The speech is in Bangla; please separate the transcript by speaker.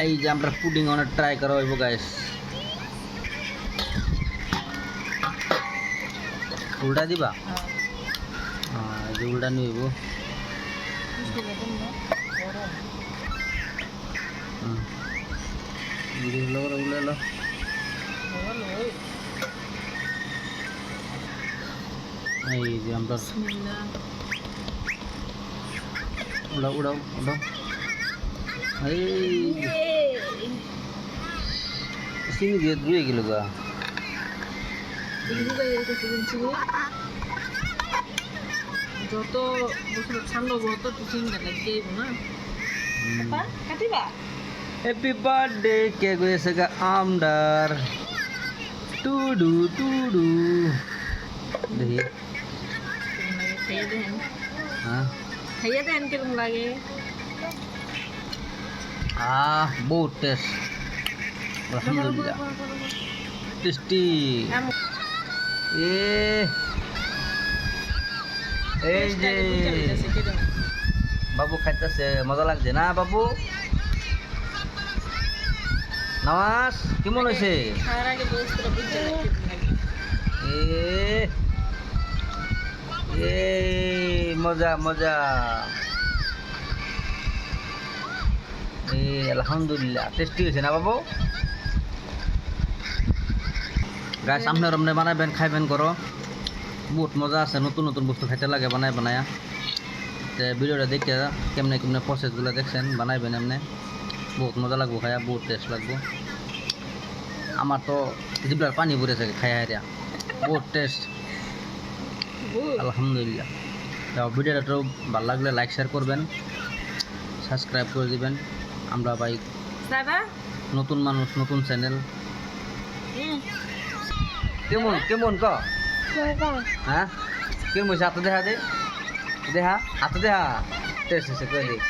Speaker 1: এই যে আমরা পুডিং অনেক ট্রাই করা হইব গাইস উল্টা দিবা এই যে উল্টা নিব উল্টা এই যে আমরা উড়াও উড়াও উড়াও এই সিমি দিয়ে ধুয়ে গেল গা
Speaker 2: যত বছর ঠান্ডা যত টিফিন লাগিয়ে না কাটিবা
Speaker 1: হ্যাপি বার্থডে কে গেছে গা আমদার টুডু টুডু দেখি
Speaker 2: খাইয়ে দেন
Speaker 1: হ্যাঁ
Speaker 2: খাইয়ে দেন কিরকম লাগে
Speaker 1: বহুত টেস্ট আলহামদুলিল্লাহ টেস্টি এই যে বাবু খাইতেছে মজা লাগছে না বাবু নওয়াজ কেমন হয়েছে
Speaker 2: খাওয়ার আগে বলছিল বুঝতে লাগে
Speaker 1: এ মজা মজা আলহামদুলিল্লাহ টেস্টি হয়েছে না বাবু গাছ সামনে রমনে বানাবেন খাইবেন করো বহুত মজা আছে নতুন নতুন বস্তু খাইতে লাগে বানায়া তো ভিডিওটা দেখে কেমনে কেমনে প্রসেসগুলো দেখছেন বানাইবেন এমনি বহুত মজা লাগবো খায়া বহুত টেস্ট লাগবো আমার তো জিবলার পানি পড়েছে খাইয়া হারিয়া বহুত টেস্ট আলহামদুলিল্লাহ তো ভিডিওটা তো ভালো লাগলে লাইক শেয়ার করবেন সাবস্ক্রাইব করে দিবেন আমরা ভাই নতুন মানুষ নতুন চ্যানেল কেমন কেমন ক হ্যাঁ কেমন হাতে দেখা দে দেখা হাতে দেখা টেস্ট এসে করে দিই